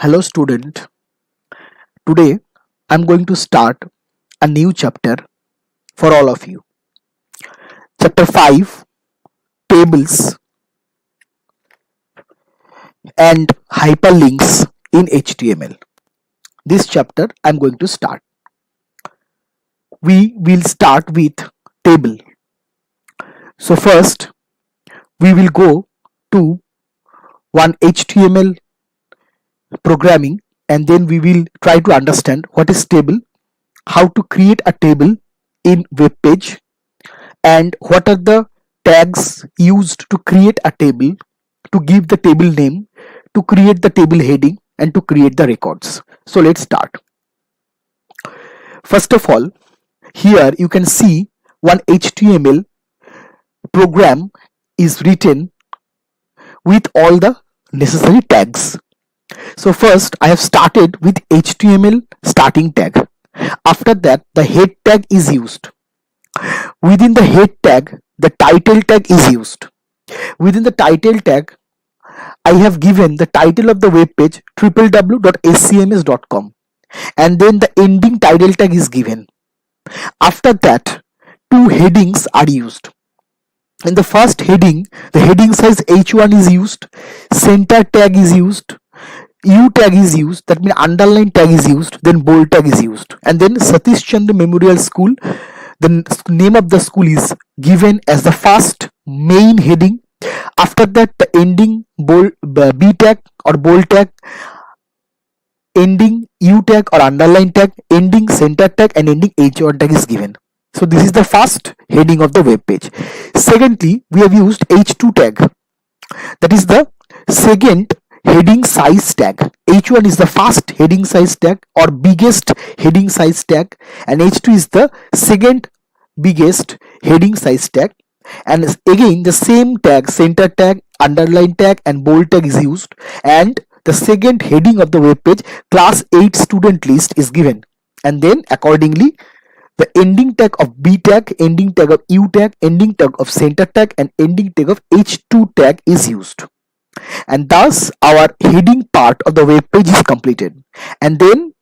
Hello student, today I'm going to start a new chapter for all of you. Chapter 5, Tables and Hyperlinks in HTML. This chapter I'm going to start. We will start with table. So first we will go to one HTML programming and then we will try to understand what is table, how to create a table in web page, and what are the tags used to create a table, to give the table name, to create the table heading, and to create the records. So let's start. First of all, here you can see one HTML program is written with all the necessary tags. So first I have started with HTML starting tag. After that the head tag is used. Within the head tag the title tag is used. Within the title tag I have given the title of the web page www.scms.com, and then the ending title tag is given. After that two headings are used. In the first heading, the heading size h1 is used, center tag is used, U tag is used, that means underline tag is used, then bold tag is used, and then Satish Chandra Memorial School, the name of the school is given as the first main heading. After that the ending bold B tag or bold tag, ending U tag or underline tag, ending center tag, and ending h1 tag is given. So this is the first heading of the web page. Secondly, we have used h2 tag, that is the second heading size tag. H1 is the first heading size tag or biggest heading size tag, and H2 is the second biggest heading size tag. And again the same tag, center tag, underline tag, and bold tag is used, and the second heading of the web page, class 8 student list, is given, and then accordingly the ending tag of B tag, ending tag of U tag, ending tag of center tag, and ending tag of H2 tag is used. And thus our heading part of the web page is completed, and then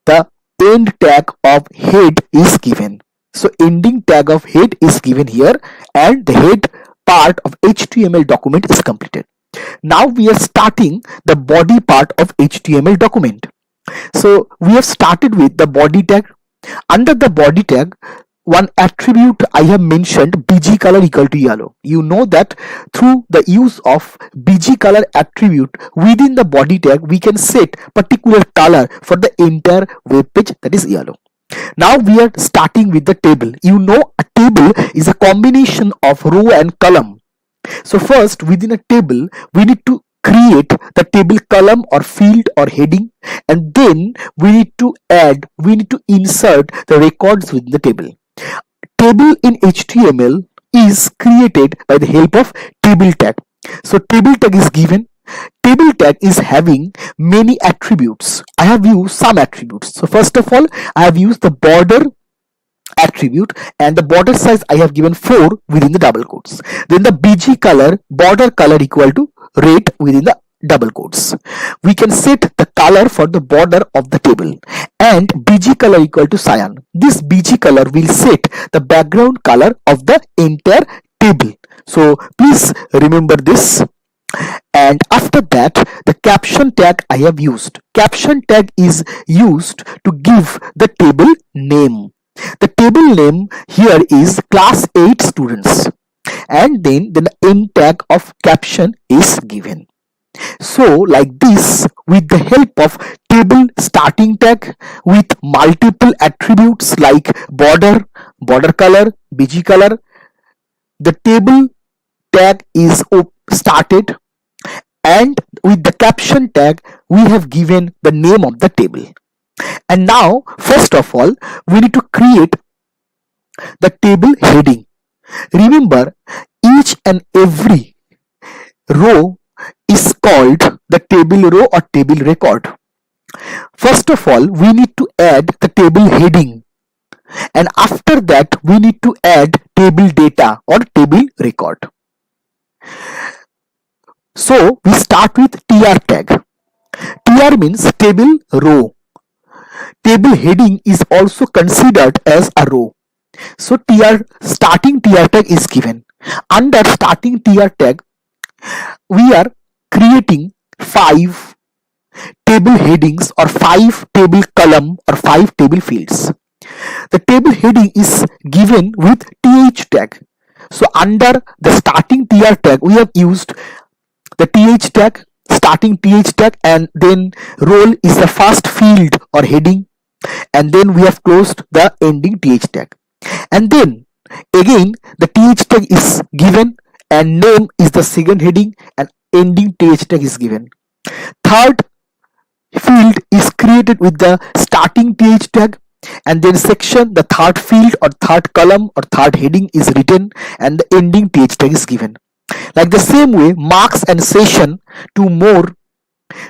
the end tag of head is given. So ending tag of head is given here, and the head part of HTML document is completed. Now we are starting the body part of HTML document. So we have started with the body tag. Under the body tag, one attribute I have mentioned, bg color equal to yellow. You know that through the use of bg color attribute within the body tag we can set particular color for the entire web page, that is yellow. Now we are starting with the table. You know a table is a combination of row and column. So first within a table we need to create the table column or field or heading, and then we need to insert the records within the table. Table in HTML is created by the help of table tag. So table tag is given. Table tag is having many attributes. I have used some attributes. So first of all I have used the border attribute, and the border size I have given 4 within the double quotes. Then the bg color, border color equal to red within the double quotes. We can set the color for the border of the table, and bg color equal to cyan. This bg color will set the background color of the entire table. So please remember this. And after that the caption tag I have used. Caption tag is used to give the table name. The table name here is class 8 students, and then the end tag of caption is given. So like this, with the help of table starting tag with multiple attributes like border, border color, bg color, the table tag is started, and with the caption tag we have given the name of the table. And now first of all we need to create the table heading. Remember, each and every row is called the table row or table record. First of all we need to add the table heading, and after that we need to add table data or table record. So we start with tr tag. TR means table row. Table heading is also considered as a row. So starting TR tag is given. Under starting TR tag, we are creating 5 table headings or 5 table column or 5 table fields. The table heading is given with TH tag. So under the starting TR tag, we have used the TH tag, starting TH tag, and then role is the first field or heading, and then we have closed the ending TH tag. And then again the TH tag is given and name is the second heading and ending TH tag is given. Third field is created with the starting TH tag, and then section, the third field or third column or third heading is written and the ending TH tag is given. Like the same way, marks and session, 2 more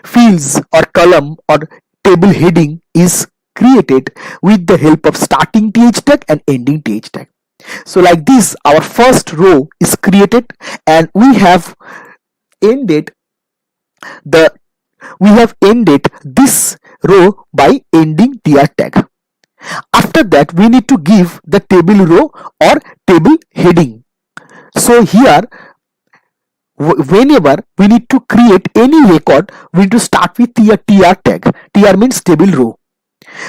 fields or column or table heading is created with the help of starting TH tag and ending TH tag. So like this, our first row is created, and we have ended this row by ending TR tag. After that, we need to give the table row or table heading. So here, whenever we need to create any record, we need to start with the TR tag. TR means table row.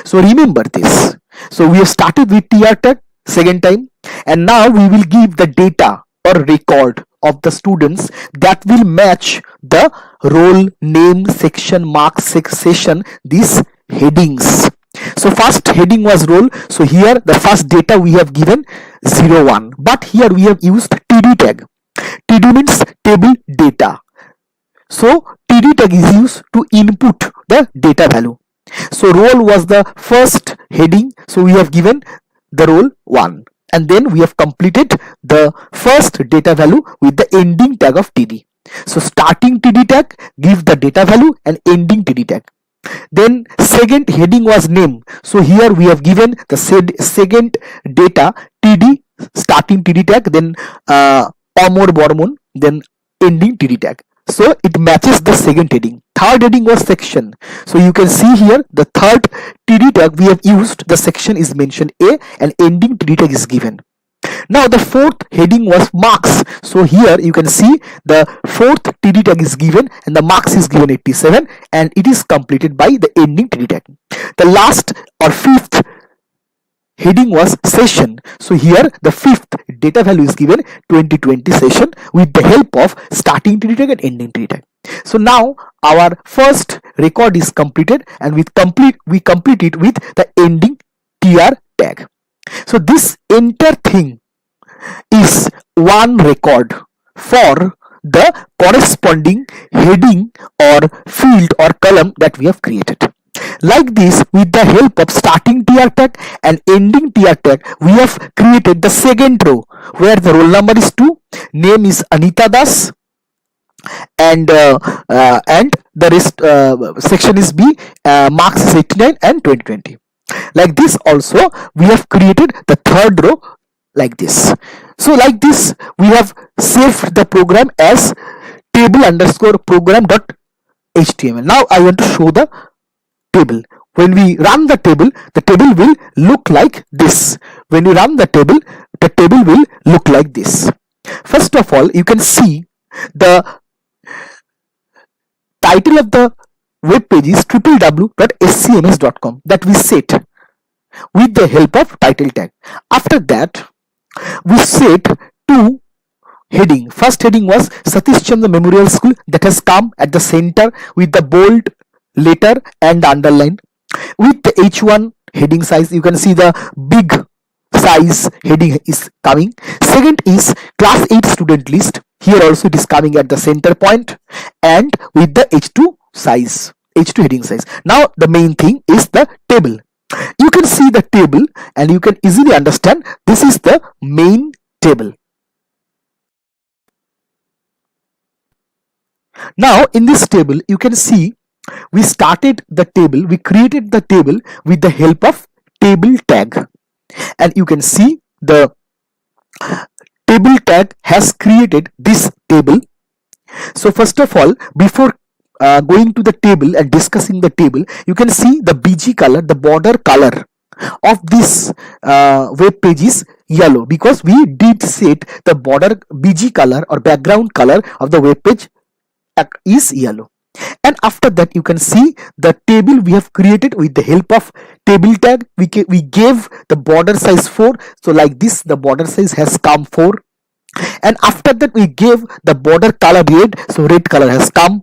So remember this. So we have started with TR tag second time, and now we will give the data or record of the students that will match the role, name, section, marks, session, these headings. So first heading was role. So here the first data we have given 01, but here we have used TD tag. TD means table data. So TD tag is used to input the data value. So role was the first heading, so we have given the role 1, and then we have completed the first data value with the ending tag of TD. So starting TD tag, give the data value, and ending TD tag. Then second heading was name. So here we have given the second data TD, starting TD tag, then Amor Bormon, then ending TD tag. So it matches the second heading. Third heading was section. So you can see here the third TD tag we have used, the section is mentioned A and ending TD tag is given. Now the fourth heading was marks. So here you can see the fourth TD tag is given and the marks is given 87, and it is completed by the ending TD tag. The last or fifth heading was session. So here the fifth data value is given 2020 session with the help of starting TD tag and ending TD tag. So now our first record is completed, and we complete it with the ending TR tag. So this entire thing is one record for the corresponding heading or field or column that we have created. Like this, with the help of starting TR tag and ending TR tag, we have created the second row where the roll number is 2, name is Anita Das, and the rest section is B, marks is 89 and 2020. Like this also we have created the third row like this. So like this we have saved the program as table underscore program dot html. Now I want to show the table. When we run the table will look like this. When you run the table will look like this. First of all, you can see the title of the web page is www.scms.com that we set with the help of title tag. After that, we set 2 heading. First heading was Satish Chandra Memorial School, that has come at the center with the bold letter and underline. With the H1 heading size, you can see the big size heading is coming. Second is class 8 student list. Here also it is coming at the center point and with the H2 size, H2 heading size. Now the main thing is the table. You can see the table and you can easily understand this is the main table. Now in this table you can see we started the table, we created the table with the help of table tag, and you can see the table tag has created this table. So first of all, before going to the table and discussing the table, you can see the BG color, the border color of this web page is yellow, because we did set the border BG color or background color of the web page is yellow. And after that, you can see the table we have created with the help of table tag. We gave the border size 4, so like this the border size has come 4. And after that, we gave the border color red, so red color has come.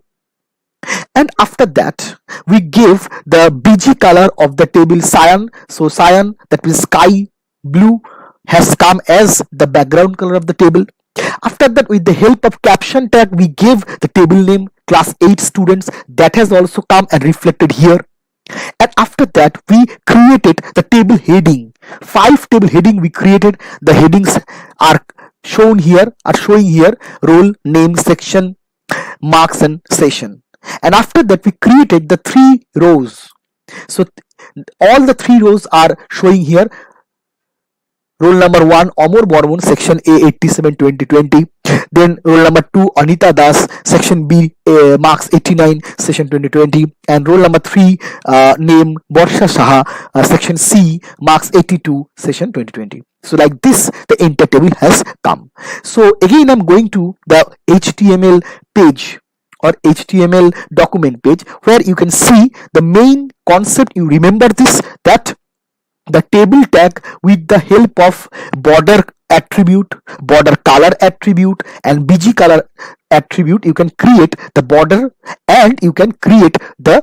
And after that, we give the BG color of the table cyan, so cyan, that means sky blue, has come as the background color of the table. After that, with the help of caption tag, we give the table name class 8 students, that has also come and reflected here. And after that, we created the table heading. 5 table heading we created. The headings are showing here, roll, name, section, marks and session. And after that, we created the 3 rows. So all the 3 rows are showing here. Roll number 1, Amor Bormon, section A, 87 2020. Then roll number 2, Anita Das, section B, marks 89, session 2020. And roll number 3, name Borsha Saha, section C, marks 82, session 2020. So like this, the entire table has come. So again, I'm going to the HTML page or HTML document page, where you can see the main concept. You remember this, that the table tag with the help of border attribute, border color attribute and BG color attribute, you can create the border, and you can create the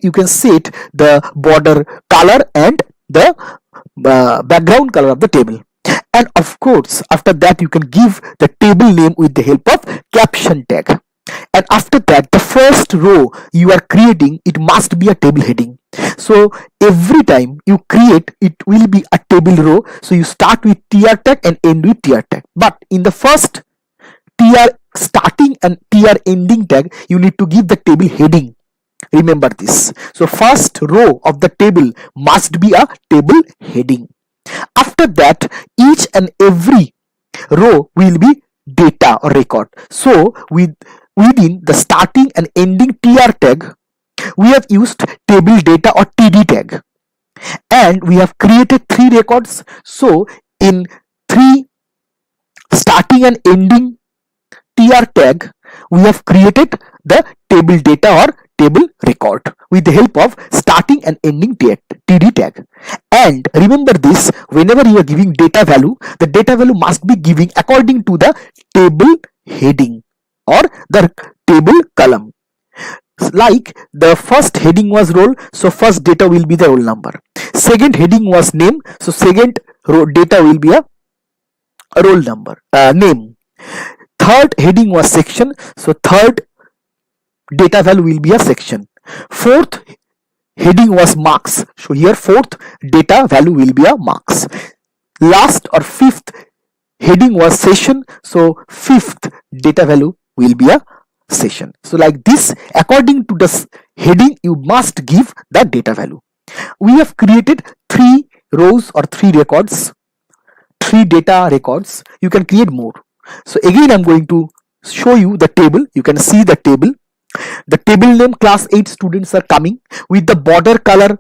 you can set the border color and the background color of the table. And of course, after that, you can give the table name with the help of caption tag. And after that, the first row you are creating, it must be a table heading. So every time you create, it will be a table row. So you start with tr tag and end with tr tag. But in the first tr starting and tr ending tag, you need to give the table heading. Remember this. So first row of the table must be a table heading. After that, each and every row will be data or record. So within the starting and ending tr tag, we have used table data or td tag, and we have created 3 records. So in 3 starting and ending tr tag, we have created the table data or table record with the help of starting and ending td tag. And remember this, whenever you are giving data value, the data value must be given according to the table heading or the table column. Like the first heading was roll, so first data will be the roll number. Second heading was name, so second row data will be a roll number, name. Third heading was section, so third data value will be a section. Fourth heading was marks, so here fourth data value will be a marks. Last or fifth heading was session, so fifth data value will be a session. So like this, according to the heading, you must give the data value. We have created 3 rows or 3 records, 3 data records. You can create more. So again, I'm going to show you the table. You can see the table. The table name class 8 students are coming with the border color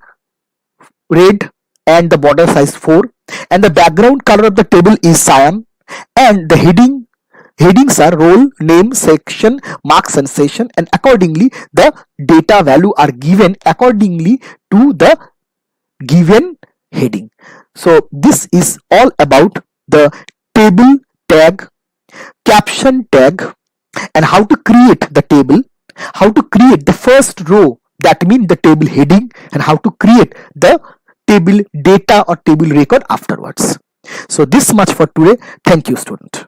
red and the border size 4, and the background color of the table is cyan, and the headings are roll, name, section, marks and session, and accordingly the data value are given accordingly to the given heading. So this is all about the table tag, caption tag, and how to create the table, how to create the first row, that means the table heading, and how to create the table data or table record afterwards. So this much for today. Thank you, student.